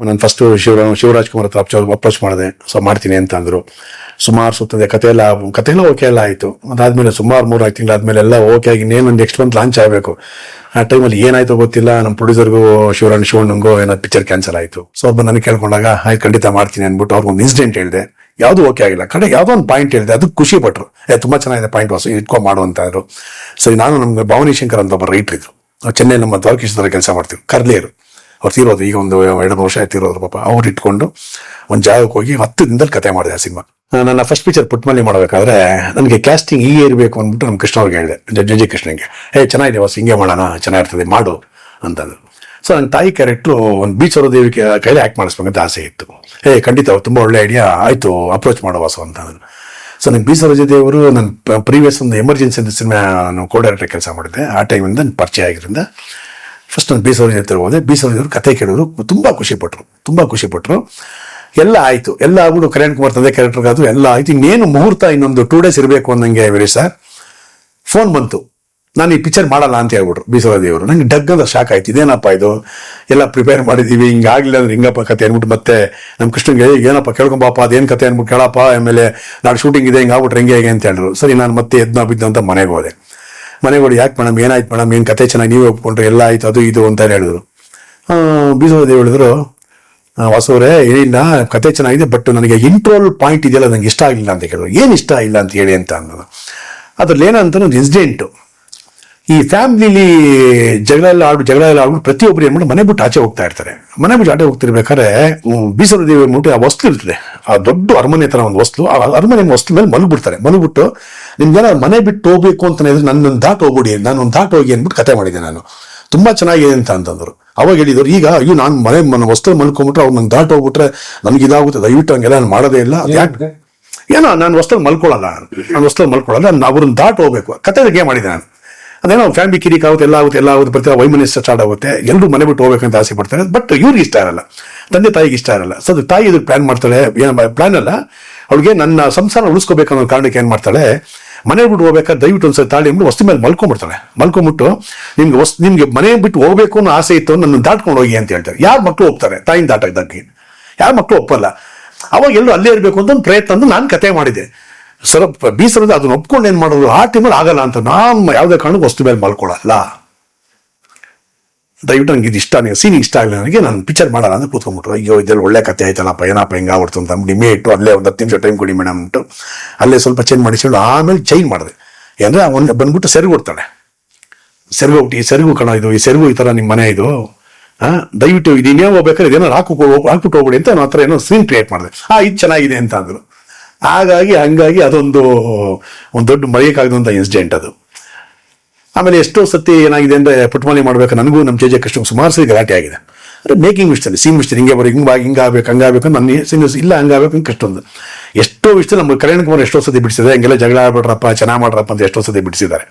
ನಾನು ಫಸ್ಟ್ ಶಿವರಾಜ್ ಕುಮಾರ್ ಹತ್ರ ಅಪ್ರೋಚ್ ಮಾಡಿದೆ. ಸೊ ಮಾಡ್ತೀನಿ ಅಂತ ಅಂದರು. ಸುಮಾರು ಸುತ್ತದೆ ಕತೆ ಎಲ್ಲ ಓಕೆ ಎಲ್ಲ ಆಯಿತು. ಅದಾದ್ಮೇಲೆ ಸುಮಾರು 3-5 ತಿಂಗಳಾದ್ಮೇಲೆ ಎಲ್ಲ ಓಕೆ ಆಗಿ ಇನ್ನೇನು ನೆಕ್ಸ್ಟ್ ಮಂತ್ ಲಾಂಚ್ ಆಗಬೇಕು. ಆ ಟೈಮಲ್ಲಿ ಏನಾಯ್ತು ಗೊತ್ತಿಲ್ಲ, ನಮ್ಮ ಪ್ರೊಡ್ಯೂಸರ್ಗೂ ಶಿವಣ್ಣಂಗೂ ಏನೋ ಪಿಕ್ಚರ್ ಕ್ಯಾನ್ಸಲ್ ಆಯಿತು. ಸೊ ಒಬ್ಬ ನನಗೆ ಕೇಳ್ಕೊಂಡಾಗ ಆಯ್ತು ಖಂಡಿತ ಮಾಡ್ತೀನಿ ಅಂದ್ಬಿಟ್ಟು ಅವ್ರಿಗೊಂದು ಇನ್ಸಿಡೆಂಟ್ ಹೇಳಿದೆ. ಯಾವುದೂ ಓಕೆ ಆಗಿಲ್ಲ, ಕಡೆ ಯಾವುದೋ ಒಂದು ಪಾಯಿಂಟ್ ಹೇಳಿದೆ, ಅದಕ್ಕೆ ಖುಷಿ ಪಟ್ಟರು. ತುಂಬ ಚೆನ್ನಾಗಿದೆ ಪಾಯಿಂಟ್, ವಾಸು ಇಟ್ಕೊಂಡು ಮಾಡು ಅಂತ ಅಂದರು. ಸರಿ, ನಾನು ನಮ್ಗೆ ಭವಾನಿ ಶಂಕರ್ ಅಂತ ಒಬ್ಬ ರೈಟ್ರ್ ಇದ್ರು, ಚೆನ್ನೈ ನಮ್ಮ ದ್ವಾರಕೀಶ್ವರ ಕೆಲಸ ಮಾಡ್ತೀವಿ, ಕರ್ಲೇರು. ಅವ್ರು ತೀರೋದು, ಈಗ ಒಂದು 2 ವರ್ಷ ಆಯ್ತಿರೋರು ಪಾಪ. ಅವ್ರು ಇಟ್ಕೊಂಡು ಒಂದು ಜಾಗಕ್ಕೆ ಹೋಗಿ 10 ದಿನದಲ್ಲಿ ಕತೆ ಮಾಡಿದೆ ಆ ಸಿನಿಮಾ. ನನ್ನ ಫಸ್ಟ್ ಪಿಕ್ಚರ್ ಪುಟ್ಮಲ್ಲಿ ಮಾಡಬೇಕಾದ್ರೆ ನನಗೆ ಕ್ಯಾಸ್ಟಿಂಗ್ ಹೀಗೆ ಇರಬೇಕು ಅಂದ್ಬಿಟ್ಟು ನಮ್ಮ ಕೃಷ್ಣ ಅವ್ರಿಗೆ ಹೇಳಿದೆ, ಜೆ ಕೃಷ್ಣಂಗೆ. ಚೆನ್ನಾಗಿದೆ ವಾಸ್, ಹಿಂಗೆ ಮಾಡೋಣ, ಚೆನ್ನಾಗಿರ್ತದೆ ಮಾಡು ಅಂತಂದ್ರು. ಸೊ ನನ್ನ ತಾಯಿ ಕ್ಯಾರೆಕ್ಟ್ರು ಒಂದು ಬೀಚ್ ದೇವಿ ಕೈಲಿ ಆ್ಯಕ್ಟ್ ಮಾಡಿಸ್ಬೇಕಂತ ಆಸೆ ಇತ್ತು. ಖಂಡಿತ ತುಂಬ ಒಳ್ಳೆ ಐಡಿಯಾ, ಆಯಿತು ಅಪ್ರೋಚ್ ಮಾಡೋ ವಾಸು ಅಂತಂದ್ರು. ಸೊ ನನಗೆ ಬೀಚ್ ದೇವರು ನನ್ನ ಪ್ರೀವಿಯಸ್ ಒಂದು ಎಮರ್ಜೆನ್ಸಿ ಅಂತ ಸಿನಿಮಾ ನಾನು ಕೋ ಡೈರೆಕ್ಟರ್ ಕೆಲಸ ಮಾಡಿದ್ದೆ. ಆ ಟೈಮಿಂದ ನನ್ನ ಪರಿಚಯ ಆಗಿದ್ದರಿಂದ ಫಸ್ಟ್ ನಾನು ಬೀಚ್ ಹತ್ರ ಹೋದೆ. ಬೀಚ್ ಕತೆ ಕೇಳಿದ್ರು, ತುಂಬ ಖುಷಿಪಟ್ಟರು. ಎಲ್ಲ ಆಯಿತು, ಎಲ್ಲ ಆಗ್ಬಿಟ್ಟು ಕಲ್ಯಾಣ್ ಕುಮಾರ್ ತಂದೆ ಕ್ಯಾರೆಕ್ಟರ್ಗಾದ್ರು ಎಲ್ಲ ಆಯಿತು. ಇನ್ನೇನು ಮುಹೂರ್ತ ಇನ್ನೊಂದು 2 days ಇರಬೇಕು ಅಂದಂಗೆ ವೀರೇಶ್ ಸರ್ ಫೋನ್ ಬಂತು, ನಾನು ಈ ಪಿಕ್ಚರ್ ಮಾಡಲ್ಲ ಅಂತ ಹೇಳ್ಬಿಟ್ರು ಬೀಸವದೇವರು. ನಂಗೆ ಡಗ್ ಅಂತ ಶಾಕ್ ಆಯ್ತು, ಇದೇನಪ್ಪ ಇದು, ಎಲ್ಲ ಪ್ರಿಪೇರ್ ಮಾಡಿದ್ದೀವಿ, ಹಿಂಗಾಗಲಿಲ್ಲ ಅಂದ್ರೆ ಹಿಂಗಪ್ಪ ಕತೆ ಅಂದ್ಬಿಟ್ಟು ಮತ್ತೆ ನಮ್ಮ ಕೃಷ್ಣಂಗೆ ಏನಪ್ಪ ಕೇಳ್ಕೊಂಬಪ್ಪ ಅದೇನು ಕತೆ ಅಂದ್ಬಿಟ್ಟು ಕೇಳಪ್ಪ, ಆಮೇಲೆ ನಾಳೆ ಶೂಟಿಂಗ್ ಇದೆ, ಹಿಂಗಾಗ್ಬಿಟ್ರೆ ಹೇಗೆ ಅಂತ ಹೇಳಿದ್ರು. ಸರಿ, ನಾನು ಮತ್ತೆ ಬಿದ್ದು ಅಂತ ಮನೆಗೆ ಹೋದೆ. ಯಾಕೆ ಮೇಡಮ್ ಏನಾಯ್ತು ಮೇಡಮ್, ಏನು ಕತೆ ಚೆನ್ನಾಗಿ ನೀವೇ ಒಪ್ಕೊಂಡ್ರೆ, ಎಲ್ಲ ಆಯ್ತು ಅದು ಇದು ಅಂತ ಹೇಳಿದ್ರು. ಬೀಸವದೇವ್ ಹೇಳಿದ್ರು, ವಾಸವರೇ ಏನಿಲ್ಲ ಕತೆ ಚೆನ್ನಾಗಿದೆ, ಬಟ್ ನನಗೆ ಇಂಟ್ರೋಲ್ ಪಾಯಿಂಟ್ ಇದೆಯಲ್ಲ ನನಗೆ ಇಷ್ಟ ಆಗಲಿಲ್ಲ ಅಂತ ಕೇಳಿದ್ರು. ಏನು ಇಷ್ಟ ಇಲ್ಲ ಅಂತ ಹೇಳಿ ಅಂತ ಅನ್ನೋದು. ಅದ್ರಲ್ಲಿ ಏನಂತ ಒಂದು ಇನ್ಸಿಡೆಂಟು, ಈ ಫ್ಯಾಮಿಲಿಲಿ ಜಗಳ ಎಲ್ಲ ಆಡ್ಬಿಟ್ಟು ಪ್ರತಿಯೊಬ್ಬರು ಏನು ಮಾಡಿ ಮನೆ ಬಿಟ್ಟು ಆಚೆ ಹೋಗ್ತಾ ಇರ್ತಾರೆ. ಮನೆ ಬಿಟ್ಟು ಆಚೆ ಹೋಗ್ತಿರ್ಬೇಕಾದ್ರೆ ಬೀಸರದೇವಿ ಅಂದ್ಬಿಟ್ಟು ಆ ವಸ್ತು ಇರ್ತದೆ, ಆ ದೊಡ್ಡ ಅರಮನೆ ಥರ ಒಂದು ವಸ್ತು, ಆ ಅರಮನೆ ವಸ್ತು ಮೇಲೆ ಮಲಗ್ಬಿಟ್ಟು ನಿಮ್ಗೆಲ್ಲ ಮನೆ ಬಿಟ್ಟು ಹೋಗ್ಬೇಕು ಅಂತ ನನ್ನೊಂದು ದಾಟ್ ಹೋಗ್ಬಿಡಿ, ನಾನೊಂದು ದಾಟ್ ಹೋಗಿ ಅಂದ್ಬಿಟ್ಟು ಕತೆ ಮಾಡಿದ್ದೆ ನಾನು, ತುಂಬ ಚೆನ್ನಾಗಿದೆ ಅಂತಂದ್ರು. ಅವಾಗ ಹೇಳಿದ್ರು, ಈಗ ಅಯ್ಯೋ ನಾನು ವಸ್ತು ಮಲ್ಕೊಂಡ್ಬಿಟ್ರೆ ಅವ್ರು ನಂಗೆ ದಾಟ್ ಹೋಗ್ಬಿಟ್ರೆ ನನಗೆ ಇದಾಗುತ್ತೆ, ದಯವಿಟ್ಟು ಹಂಗೆಲ್ಲ ನಾನು ಮಾಡೋದೇ ಇಲ್ಲ. ಯಾಕೆ ಏನೋ ನಾನು ವಸ್ತುಲ್ಲಿ ಮಲ್ಕೊಳ್ಳಲ್ಲ, ಅವ್ರನ್ನ ದಾಟ್ ಹೋಗ್ಬೇಕು ಕತೆ ಮಾಡಿದೆ ನಾನು. ಅದೇನೋ ಫ್ಯಾಮಿಲಿ ಕಿರಿಕ್ ಆಗುತ್ತೆ, ಎಲ್ಲ ಆಗುತ್ತೆ ಬರ್ತಾರೆ, ವೈಮನಸ್ಸು ಸ್ಟಾರ್ಟ್ ಆಗುತ್ತೆ, ಎಲ್ಲರೂ ಮನೆ ಬಿಟ್ಟು ಹೋಗ್ಬೇಕಂತ ಆಸೆ ಪಡ್ತಾರೆ. ಬಟ್ ಇವ್ರಿಗೆ ಇಷ್ಟ ಇರಲ್ಲ, ತಂದೆ ತಾಯಿಗೆ ಇಷ್ಟ ಇರಲ್ಲ. ಸೊ ಅದು ತಾಯಿ ಇದಕ್ಕೆ ಪ್ಲಾನ್ ಮಾಡ್ತಾಳೆ, ಪ್ಲಾನ್ ಅಲ್ಲ, ಅವ್ಳಿಗೆ ನನ್ನ ಸಂಸಾರ ಉಳಿಸ್ಕೋಬೇಕನ್ನೋ ಕಾರಣಕ್ಕೆ ಏನು ಮಾಡ್ತಾಳೆ, ಮನೆ ಬಿಟ್ಟು ಹೋಗ್ಬೇಕಾದ್ರೆ ದಯವಿಟ್ಟು ಒಂದ್ಸರಿ ತಾಳಿ ಅಂದ್ಬಿಟ್ಟು ವಸ್ತು ಮೇಲೆ ಮಲ್ಕೊಂಡ್ಬಿಟ್ಟು ನಿಮ್ಗೆ ಮನೆ ಬಿಟ್ಟು ಹೋಗ್ಬೇಕು ಅನ್ನೋ ಆಸೆ ಇತ್ತು, ನನ್ನ ದಾಟ್ಕೊಂಡು ಹೋಗಿ ಅಂತ ಹೇಳ್ತಾರೆ. ಯಾರು ಮಕ್ಕಳು ಹೋಗ್ತಾರೆ ತಾಯಿನ ದಾಟಕ್ಕೆ, ಯಾರು ಮಕ್ಕಳು ಒಪ್ಪಲ್ಲ. ಅವಾಗ ಎಲ್ಲರೂ ಅಲ್ಲೇ ಇರಬೇಕು ಅಂತ ಒಂದು ಪ್ರಯತ್ನ ಅಂತ ನಾನು ಕತೆ ಮಾಡಿದೆ. ಸ್ವಲ್ಪ ಬೀಸರದ ಅದನ್ನ ಒಪ್ಕೊಂಡು ಏನು ಮಾಡೋದು, ಆ ಟೈಮಲ್ಲಿ ಆಗಲ್ಲ ಅಂತ ನಾನು ಯಾವುದೇ ಕಾರಣಕ್ಕೂ ವಸ್ತು ಮೇಲೆ ಮಲ್ಕೊಳ್ಳಲ್ಲ, ದಯವಿಟ್ಟು ನನಗೆ ಇದು ಇಷ್ಟ, ನೀವು ಸೀನ್ ಇಷ್ಟ ಆಗಲಿಲ್ಲ ನನಗೆ, ನಾನು ಪಿಕ್ಚರ್ ಮಾಡಲ್ಲ ಅಂತ ಕೂತ್ಕೊಂಡ್ಬಿಟ್ರು. ಅಯ್ಯೋ ಇದೆಲ್ಲ ಒಳ್ಳೆ ಕತೆ ಆಯ್ತಲ್ಲಪ್ಪ, ಏನಪ್ಪ ಹಿಂಗಾಗ್ಬಿಡ್ತು ಅಂತ ನಿಮ್ಮೇ ಇಟ್ಟು ಅಲ್ಲೇ ಒಂದು 10 ನಿಮಿಷ ಟೈಮ್ ಕೊಡಿ ಮೇಡಮ್ ಅಂದ್ಬಿಟ್ಟು ಅಲ್ಲೇ ಸ್ವಲ್ಪ ಚೇಂಜ್ ಮಾಡಿಸ್ಕೊಂಡು ಆಮೇಲೆ ಚೇಂಜ್ ಮಾಡಿದೆ. ಅಂದರೆ ಅವನು ಬಂದ್ಬಿಟ್ಟು ಸೆರಗು ಕೊಡ್ತಾಳೆ, ಈ ಸೆರಗು ಕಣ ಇದು, ಈ ಸೆರಗು ಈ ಥರ ನಿಮ್ಮ ಮನೆ ಇದು, ದಯವಿಟ್ಟು ಇದು ಇನ್ನೇ ಹೋಗ್ಬೇಕಾದ್ರೆ ಇದೇನೋ ಹಾಕ್ಬಿಟ್ಟು ಹೋಗ್ಬಿಡಿ ಅಂತ ಆ ಥರ ಏನೋ ಸೀನ್ ಕ್ರಿಯೇಟ್ ಮಾಡಿದೆ. ಇದು ಚೆನ್ನಾಗಿದೆ ಅಂತ ಅಂದರು. ಹಂಗಾಗಿ ಅದೊಂದು ದೊಡ್ಡ ಮರೆಯಕ್ಕಾಗದಂಥ ಇನ್ಸಿಡೆಂಟ್ ಅದು. ಆಮೇಲೆ ಎಷ್ಟೋ ಸತಿ ಏನಾಗಿದೆ ಅಂದರೆ ಪುಟ್ಮಲಿ ಮಾಡ್ಬೇಕು ನನಗೂ ನಮ್ಮ ಜೆ ಕೃಷ್ಣ ಸುಮಾರು ಸರಿ ಗಲಾಟೆ ಆಗಿದೆ. ಅಂದರೆ ಮೇಕಿಂಗ್ ವಿಷಯದಲ್ಲಿ ಸೀನ್ ವಿಷಯದಲ್ಲಿ ಹಿಂಗೆ ಬರೋ ಹಿಂಗಾಗಬೇಕು ಹಂಗಾಗಬೇಕು ನನ್ನ ಸೀನ್ಸ್ ಇಲ್ಲ, ಹಂಗಾಗಬೇಕು ಹಿಂಗೆ ಕಷ್ಟೊಂದು ಎಷ್ಟೋ ವಿಷಯದಲ್ಲಿ ನಮ್ಮ ಕಲ್ಯಾಣ ಕುಮಾರ್ ಎಷ್ಟೋ ಸತಿ ಬಿಡಿಸಿದೆ, ಹಂಗೆಲ್ಲ ಜಗಳ ಆಡ್ಬಿಟ್ರಪ್ಪ ಚೆನ್ನಾಗಿ ಮಾಡ್ರಪ್ಪ ಅಂತ ಎಷ್ಟೋ ಸತಿ ಬಿಡಿಸಿದ್ದಾರೆ.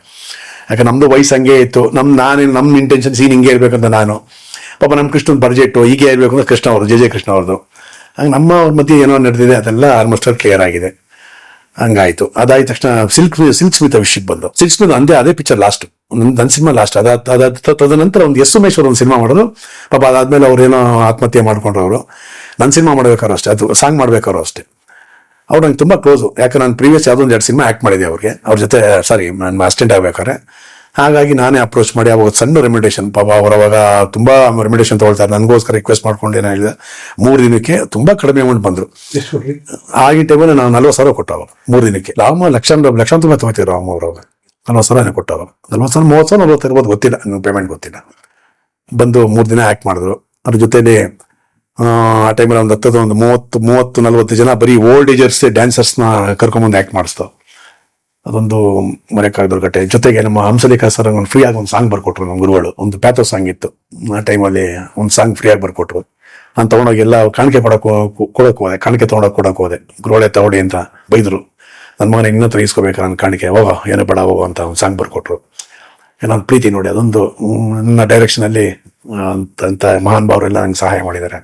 ಯಾಕೆ ನಮ್ಮದು ವಯಸ್ಸು ಹಂಗೆ ಇತ್ತು, ನಮ್ಮ ಇಂಟೆನ್ಷನ್ ಸೀನ್ ಹಿಂಗೆ ಇರಬೇಕಂತ ನಾನು, ಪಾಪ ನಮ್ಮ ಕೃಷ್ಣನ ಬಡ್ಜೆಟ್ಟು ಹೀಗೆ ಇರಬೇಕು ಅಂತ ಕೃಷ್ಣ ಅವರು ಜೆ ಕೃಷ್ಣ ಅವ್ರದ್ದು. ಹಂಗೆ ನಮ್ಮ ಅವ್ರ ಮಧ್ಯೆ ಏನೋ ನಡೆದಿದೆ, ಅದೆಲ್ಲ ಆಲ್ಮೋಸ್ಟ್ ಕ್ಲಿಯರ್ ಆಗಿದೆ. ಹಂಗಾಯ್ತು. ಅದಾದ ತಕ್ಷಣ ಸಿಲ್ಕ್ ಸ್ಮಿತ್ ವಿಷಯಕ್ಕೆ ಬಂದು, ಸಿಲ್ಕ್ ಸ್ಮಿತ್ ಅದೇ ಪಿಕ್ಚರ್ ಲಾಸ್ಟ್, ನನ್ನ ಸಿನಿಮಾ ಲಾಸ್ಟ್. ತದನಂತರ ಒಂದು ಎಸ್ ಉಮೇಶ್ವರ್ ಒಂದು ಸಿನಿಮಾ ಮಾಡೋದು, ಪಾಪ ಅದಾದ್ಮೇಲೆ ಅವ್ರೇನೋ ಆತ್ಮಹತ್ಯೆ ಮಾಡ್ಕೊಂಡ್ರು ಅವರು. ನನ್ನ ಸಿನಿಮಾ ಮಾಡ್ಬೇಕಾದ್ರು ಅಷ್ಟೇ, ಅದು ಸಾಂಗ್ ಮಾಡ್ಬೇಕಾದ್ರು ಅಷ್ಟೇ. ಅವ್ರು ನಂಗೆ ತುಂಬ ಕ್ಲೋಸು, ಯಾಕೆ ನಾನು ಪ್ರೀವಿಯಸ್ ಯಾವುದೋ 2 ಸಿನಿಮಾ ಆ್ಯಕ್ಟ್ ಮಾಡಿದೆ ಅವ್ರಿಗೆ, ಅವ್ರ ಜೊತೆ ನನ್ನ ಅಸಿಸ್ಟೆಂಟ್ ಆಗ್ಬೇಕಾದ್ರೆ. ಹಾಗಾಗಿ ನಾನೇ ಅಪ್ರೋಚ್ ಮಾಡಿ ಅವಾಗ ಸಣ್ಣ ರೆಮ್ಯುಡೇಷನ್, ಪಾಪ ಅವರವಾಗ ತುಂಬ ರೆಮ್ಯುಡೇಷನ್ ತೊಗೊಳ್ತಾರೆ, ನನಗೋಸ್ಕರ ರಿಕ್ವೆಸ್ಟ್ ಮಾಡ್ಕೊಂಡು ಏನೋ ಹೇಳಿದೆ. 3 ದಿನಕ್ಕೆ ತುಂಬ ಕಡಿಮೆ ಅಮೌಂಟ್ ಬಂದರು. ಆಗಿನ ಟೈಮಲ್ಲಿ ನಾನು 40,000 ಕೊಟ್ಟು ಅವಾಗ 3 ದಿನಕ್ಕೆ. ಲಕ್ಷಾಂತರ ರೂಪಾಯಿ ತೊಗೊತೀವಿ ರಾಮ ಅವ್ರವಾಗ, 40,000 ಕೊಟ್ಟು ಅವಾಗ. 40,000 30,000 40 ಇರ್ಬೋದು, ಗೊತ್ತಿಲ್ಲ ನನಗೆ, ಪೇಮೆಂಟ್ ಗೊತ್ತಿಲ್ಲ. ಬಂದು 3 ದಿನ ಆ್ಯಕ್ಟ್ ಮಾಡಿದ್ರು. ಅದ್ರ ಜೊತೆಲಿ ಆ ಟೈಮಲ್ಲಿ ಒಂದು 30-40 ಜನ ಬರೀ ಓಲ್ಡ್ ಏಜರ್ಸ್ ಡ್ಯಾನ್ಸರ್ಸ್ನ ಕರ್ಕೊಂಬಂದು ಆ್ಯಕ್ಟ್ ಮಾಡಿಸ್ತಾವೆ. ಅದೊಂದು ಮರೆಯಕ್ಕಾಗದ ಘಟನೆ. ಜೊತೆಗೆ ನಮ್ಮ ಹಂಸಲೇಖ ಸರ್ ಒಂದು ಫ್ರೀಯಾಗಿ ಒಂದು ಸಾಂಗ್ ಬರ್ಕೊಟ್ರು, ನಮ್ಮ ಗುರುಗಳು. ಒಂದು ಪ್ಯಾಥೋ ಸಾಂಗ್ ಇತ್ತು, ಆ ಟೈಮಲ್ಲಿ ಒಂದು ಸಾಂಗ್ ಫ್ರೀಯಾಗಿ ಬರ್ಕೊಟ್ರು. ನಾನು ತೊಗೊಂಡೋಗಿ ಎಲ್ಲ ಕಾಣಿಕೆ ಕೊಡೋಕೆ ಹೋದೆ, ಕಾಣಿಕೆ ಕೊಡೋಕೆ ಹೋದೆ. ಗುರುಗಳೇ ತಗೊಳ್ಳಿ ಅಂತ ಬೈದರು. ನನ್ನ ಮಗನ ಇನ್ನತ್ರ ಈಸ್ಕೋಬೇಕು ನನ್ನ ಕಾಣಿಕೆ, ಹೋಗೋ ಏನೋ ಬೇಡ ಹೋಗೋ ಅಂತ ಒಂದು ಸಾಂಗ್ ಬರ್ಕೊಟ್ರು. ನನ್ನ ಪ್ರೀತಿ ನೋಡಿ, ಅದೊಂದು ನನ್ನ ಡೈರೆಕ್ಷನಲ್ಲಿ ಅಂತ ಮಹಾನ್ ಭಾವರೆಲ್ಲ ನಂಗೆ ಸಹಾಯ ಮಾಡಿದ್ದಾರೆ.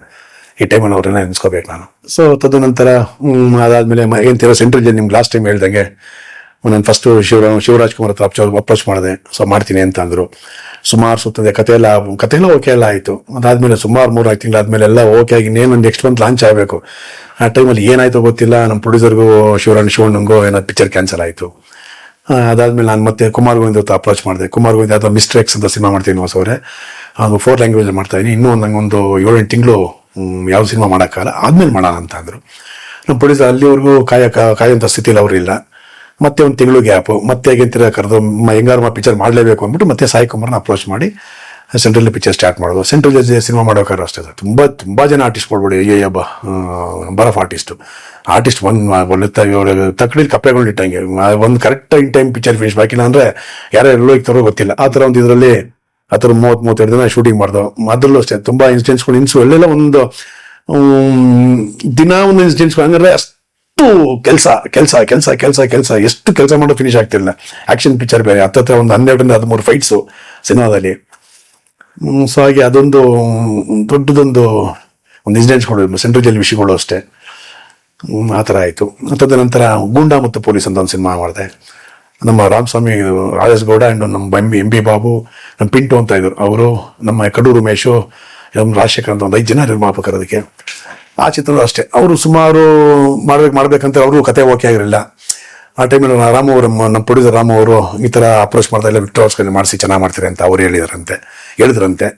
ಈ ಟೈಮಲ್ಲಿ ಅವ್ರನ್ನ ನೆನೆಸ್ಕೋಬೇಕು ನಾನು. ಸೊ ತದನಂತರ ಅದಾದಮೇಲೆ ಏನು ಸೆಂಟ್ರಲ್ ಜೈಲ್ ನಿಮ್ಗೆ ಲಾಸ್ಟ್ ಟೈಮ್ ಹೇಳ್ದಂಗೆ ನಾನು ಫಸ್ಟ್ ಶಿವರಾಜ್ ಕುಮಾರ್ ಹತ್ರ ಅಪ್ರೋಚ್ ಮಾಡಿದೆ. ಸೊ ಮಾಡ್ತೀನಿ ಅಂತ ಅಂದರು. ಸುಮಾರು ಸುತ್ತದೆ ಕತೆ ಎಲ್ಲ ಓಕೆ ಎಲ್ಲ ಆಯಿತು. ಅದಾದಮೇಲೆ ಸುಮಾರು 3-5 ತಿಂಗಳಾದ್ಮೇಲೆ ಎಲ್ಲ ಓಕೆ ಆಗಿ ಇನ್ನೇನು ನೆಕ್ಸ್ಟ್ ಮಂತ್ ಲಾಂಚ್ ಆಗಬೇಕು. ಆ ಟೈಮಲ್ಲಿ ಏನಾಯಿತು ಗೊತ್ತಿಲ್ಲ, ನಮ್ಮ ಪ್ರೊಡ್ಯೂಸರ್ಗೂ ಶಿವಣ್ಣಂಗೂ ಏನೋ ಪಿಕ್ಚರ್ ಕ್ಯಾನ್ಸಲ್ ಆಯಿತು. ಅದಾದಮೇಲೆ ನಾನು ಮತ್ತೆ ಕುಮಾರ್ ಗೋವಿಂದ್ ಹತ್ರ ಅಪ್ರೋಚ್ ಮಾಡಿದೆ. ಕುಮಾರ್ ಗೋವಿಂದ್ ಯಾವುದೋ ಮಿಸ್ಟರ್ ಎಕ್ಸ್ ಅಂತ ಸಿನಿಮಾ ಮಾಡ್ತೀನಿ ಹೊಸವ್ರೆ, ಅದು 4 ಲ್ಯಾಂಗ್ವೇಜ್ ಮಾಡ್ತಾಯಿದ್ದೀನಿ, ಇನ್ನೂ ನಂಗೊಂದು 7-8 ತಿಂಗಳು ಯಾವ ಸಿನಿಮಾ ಮಾಡೋಕ್ಕಾಗಲ್ಲ, ಆದ್ಮೇಲೆ ಮಾಡೋಣ ಅಂತ ಅಂದರು. ನಮ್ಮ ಪ್ರೊಡ್ಯೂಸರ್ ಅಲ್ಲಿವರೆಗೂ ಕಾಯೋಂಥ ಸ್ಥಿತಿಯಲ್ಲಿ ಅವರಿಲ್ಲ. ಮತ್ತೆ ಒಂದು ತಿಂಗಳು ಗ್ಯಾಪು, ಮತ್ತೆ ಹೇಗಿಂತೀರ ಕರೆದು ಹೆಂಗಾರು ಪಿಕ್ಚರ್ ಮಾಡಲೇಬೇಕು ಅಂದ್ಬಿಟ್ಟು ಮತ್ತೆ ಸಾಯಿ ಕುಮಾರ್ನ ಅಪ್ರೋಚ್ ಮಾಡಿ ಸೆಂಟ್ರಲ್ ಪಿಕ್ಚರ್ ಸ್ಟಾರ್ಟ್ ಮಾಡೋದು. ಸೆಂಟ್ರಲ್ ಸಿನಿಮಾ ಮಾಡೋಕ್ಕಾದ್ರೆ ಅಷ್ಟೇ ಸರ್, ತುಂಬ ಜನ ಆರ್ಟಿಸ್ಟ್ ಕೊಡ್ಬೇಡಿ, ನಂಬರ್ ಆಫ್ ಆರ್ಟಿಸ್ಟ್ ಒಂದು ತಕ್ಕಡಿ ಕಪ್ಪೆಗಳು ಇಟ್ಟಂಗೆ ಒಂದು correct in time picture finish ಬಾಕಿಲ್ಲ ಅಂದರೆ ಯಾರು ಎಲ್ಲೋ ಇರ್ತಾರೋ ಗೊತ್ತಿಲ್ಲ. ಆ ಥರ ಒಂದು ಇದರಲ್ಲಿ 30-32 ದಿನ ಶೂಟಿಂಗ್ ಮಾಡ್ದೋ. ಅದರಲ್ಲೂ ಅಷ್ಟೇ ತುಂಬ ಇನ್ಸಿಡೆಂಟ್ಸ್ಗಳು ಒಳ್ಳೆಲ್ಲ ಒಂದು ದಿನ ಒಂದು ಇನ್ಸಿಡೆಂಟ್ಸ್ಗಳು ಹಂಗಾರೆ ಅಷ್ಟು ಕೆಲಸ ಎಷ್ಟು ಕೆಲಸ ಮಾಡೋ ಫಿನಿಶ್ ಆಗ್ತಿಲ್ಲ. ಆಕ್ಷನ್ ಪಿಕ್ಚರ್ ಬೇರೆ, ಹತ್ತತ್ರ ಒಂದು 12-13 ಫೈಟ್ಸು ಸಿನಿಮಾದಲ್ಲಿ. ಸೊ ಹಾಗೆ ಅದೊಂದು ದೊಡ್ಡದೊಂದು ಇನ್ಸಿಡೆಂಟ್ಸ್ಗಳು, ಸೆಂಟ್ರಲ್ ಜೈಲ್ ವಿಷಯಗಳು ಅಷ್ಟೇ. ಆ ಥರ ಆಯಿತು. ಅದಾದ ನಂತರ ಗೂಂಡಾ ಮತ್ತು ಪೊಲೀಸ್ ಅಂತ ಒಂದು ಸಿನಿಮಾ ಮಾಡಿದೆ. ನಮ್ಮ ರಾಮಸ್ವಾಮಿ ರಾಜೇಶ್ ಗೌಡ ಆ್ಯಂಡ್ ನಮ್ಮ ಎಂ ಬಿ ಬಾಬು, ನಮ್ಮ ಪಿಂಟು ಅಂತ ಇದ್ರು ಅವರು, ನಮ್ಮ ಕಡೂರು ಉಮೇಶು, ನಮ್ಮ ರಾಜಶೇಖರ್ ಅಂತ ಒಂದು 5 ಜನ ನಿರ್ಮಾಪಕರು ಅದಕ್ಕೆ. ಆ ಚಿತ್ರ ಅಷ್ಟೇ, ಅವರು ಸುಮಾರು ಮಾಡ್ಬೇಕಂತ ಅವರು ಕತೆ ಓಕೆ ಆಗಿರಲಿಲ್ಲ. ಆ ಟೈಮಲ್ಲಿ ರಾಮು ಅವರು, ನಮ್ಮ ಪ್ರೊಡ್ಯೂಸರ್ ರಾಮು ಅವರು ಈ ಥರ ಅಪ್ರೋಚ್ ಮಾಡ್ತಾ ಇಲ್ಲ, ವಿಕ್ಟರ್ ಹೌಸ್ಗಳಲ್ಲಿ ಮಾಡಿಸಿ ಚೆನ್ನಾಗಿ ಮಾಡ್ತೀರಿ ಅಂತ ಅವ್ರು ಹೇಳಿದ್ರಂತೆ.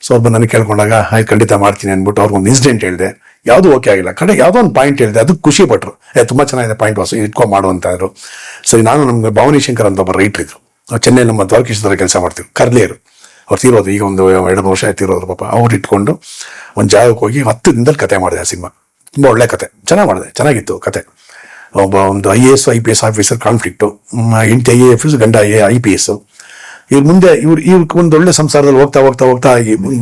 ಸೊ ಅವ್ರು ನನಗೆ ಕೇಳ್ಕೊಂಡಾಗ ಆಯ್ತು ಖಂಡಿತ ಮಾಡ್ತೀನಿ ಅಂದ್ಬಿಟ್ಟು ಅವ್ರಿಗೊಂದು ಇನ್ಸಿಡೆಂಟ್ ಹೇಳಿದೆ, ಯಾವುದೂ ಓಕೆ ಆಗಿಲ್ಲ. ಯಾವುದೋ ಒಂದು ಪಾಯಿಂಟ್ ಹೇಳಿದೆ, ಅದಕ್ಕೆ ಖುಷಿ ಪಟ್ಟರು, ತುಂಬ ಚೆನ್ನಾಗಿದೆ ಪಾಯಿಂಟ್ ವಾಸು ಇಟ್ಕೊಂಡು ಮಾಡು ಅಂತ ಅಂದರು. ಸರಿ, ನಾನು ನಮ್ಗೆ ಭವಾನಿ ಶಂಕರ್ ಅಂತ ಒಬ್ಬ ರೈಟ್ರ್ ಇದ್ರು, ಚೆನ್ನೈ ನಮ್ಮ ದ್ವಾರಕೀಶ್ವರ ಕೆಲಸ ಮಾಡ್ತೀವಿ, ಕರ್ಲೇರು. ಅವ್ರು ತೀರೋದು, ಈಗ ಒಂದು 2-3 ವರ್ಷ ತೀರೋದ್ರು ಪಾಪ. ಅವ್ರು ಇಟ್ಕೊಂಡು ಒಂದು ಜಾಗಕ್ಕೆ ಹೋಗಿ 10 ದಿನದಲ್ಲಿ ಕತೆ ಮಾಡಿದೆ. ಆ ಸಿನಿಮಾ ತುಂಬ ಒಳ್ಳೆ ಕತೆ, ಚೆನ್ನಾಗಿತ್ತು ಕತೆ. ಒಂದು IAS IPS ಆಫೀಸರ್ ಕಾನ್ಫ್ಲಿಕ್ಟು, ಹೆಂಡತಿ IAS, ಗಂಡ IPS. ಇವ್ರ ಮುಂದೆ ಇವ್ರಿಗೆ ಒಂದು ಒಳ್ಳೆ ಸಂಸಾರದಲ್ಲಿ ಹೋಗ್ತಾ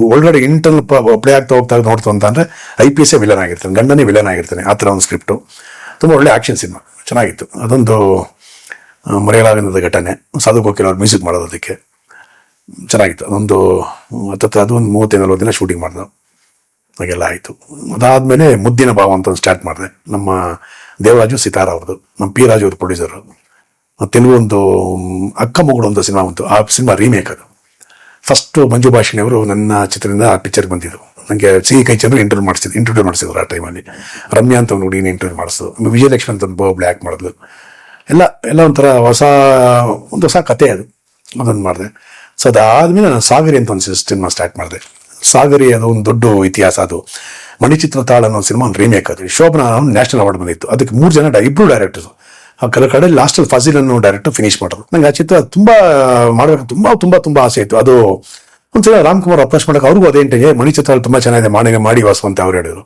ಒಳಗಡೆ ಇಂಟರ್ನಲ್ ಪ್ಲೇ ಆಗ್ತಾ ನೋಡ್ತು ಅಂತ ಅಂದರೆ IPS ವಿಲನ್ ಆಗಿರ್ತಾನೆ, ಗಂಡನೇ ವಿಲನ್ ಆಗಿರ್ತಾನೆ. ಆ ಥರ ಒಂದು ಸ್ಕ್ರಿಪ್ಟು, ತುಂಬ ಒಳ್ಳೆ ಆಕ್ಷನ್ ಸಿನಿಮಾ, ಚೆನ್ನಾಗಿತ್ತು. ಅದೊಂದು ಮರೆಯಲಾಗದ ಘಟನೆ. ಸಾಧು ಕೋಕಿಲ್ ಅವ್ರು ಮ್ಯೂಸಿಕ್ ಮಾಡೋದು, ಅದಕ್ಕೆ ಚೆನ್ನಾಗಿತ್ತು. ಅದೊಂದು 30-40 ದಿನ ಶೂಟಿಂಗ್ ಮಾಡಿದೆ, ಹಾಗೆಲ್ಲ ಆಯಿತು. ಅದಾದಮೇಲೆ ಮುದ್ದಿನ ಭಾವ ಅಂತ ಒಂದು ಸ್ಟಾರ್ಟ್ ಮಾಡಿದೆ. ನಮ್ಮ ದೇವರಾಜು ಸಿತಾರ ಅವ್ರದ್ದು, ನಮ್ಮ ಪಿ ರಾಜು ಅವ್ರ ಪ್ರೊಡ್ಯೂಸರು. ತೆಲುಗು ಒಂದು ಅಕ್ಕ ಮಗಳು ಅಂತ ಸಿನಿಮಾ ಬಂತು, ಆ ಸಿನಿಮಾ ರೀಮೇಕ್. ಅದು ಫಸ್ಟು ಮಂಜು ಭಾಷಿಣಿ ಅವರು ನನ್ನ ಚಿತ್ರದಿಂದ ಆ ಪಿಕ್ಚರ್ಗೆ ಬಂದಿದ್ರು. ನನಗೆ ಸಿಹಿ ಕೈ ಚಂದ್ರು ಇಂಟರ್ವ್ಯೂ ಮಾಡಿಸಿದ್ರು ಆ ಟೈಮಲ್ಲಿ. ರಮ್ಯಾ ಅಂತ ಒಂದು ಹುಡುಗಿನ ಇಂಟರ್ವ್ಯೂ ಮಾಡಿಸಿದ್ರು, ವಿಜಯಲಕ್ಷ್ಮಿ ಅಂತ ಒಂದು ಒಬ್ಬಳು ಆ್ಯಕ್ಟ್ ಮಾಡಿದ್ಲು. ಎಲ್ಲ ಒಂಥರ ಹೊಸ ಕತೆ ಅದೊಂದು ಮಾಡಿದೆ. ಸೊ ಅದಾದಮೇಲೆ ನಾನು ಸಾಗರಿ ಅಂತ ಒಂದು ಸಿನಿಮಾ ಸ್ಟಾರ್ಟ್ ಮಾಡಿದೆ. ಸಾಗರಿ ಅದು ಒಂದು ದೊಡ್ಡ ಇತಿಹಾಸ. ಅದು ಮಣಿಚಿತ್ರ ತಾಳ ಅನ್ನೋ ಸಿನಿಮಾ ಒಂದು ರೀಮೇಕ್. ಅದು ಶೋಭನಾ ನ್ಯಾಷನಲ್ ಅವಾರ್ಡ್ ಬಂದಿತ್ತು. ಅದಕ್ಕೆ 3 ಜನ ಇಬ್ಬರು ಡೈರೆಕ್ಟರ್ಸು. ಆ ಕಡೆ ಲಾಸ್ಟಲ್ಲಿ ಫಜೀಲ್ ಅನ್ನೋ ಡೈರೆಕ್ಟರ್ ಫಿನಿಶ್ ಮಾಡೋದು. ನಂಗೆ ಆ ಚಿತ್ರ ತುಂಬ ಮಾಡಬೇಕು ತುಂಬ ಆಸೆ ಇತ್ತು. ಅದು ಒಂದ್ಸಲ ರಾಮ್ಕುಮಾರ್ ಅಪ್ರೋಚ್ ಮಾಡೋಕೆ ಅವ್ರಿಗೂ ಅದೇಂಟಿಗೆ ಮಣಿಚಿತ್ರ ತುಂಬ ಚೆನ್ನಾಗಿದೆ, ಮಾಡಿ ವಾಸು ಅಂತ ಅವ್ರು ಹೇಳಿದ್ರು.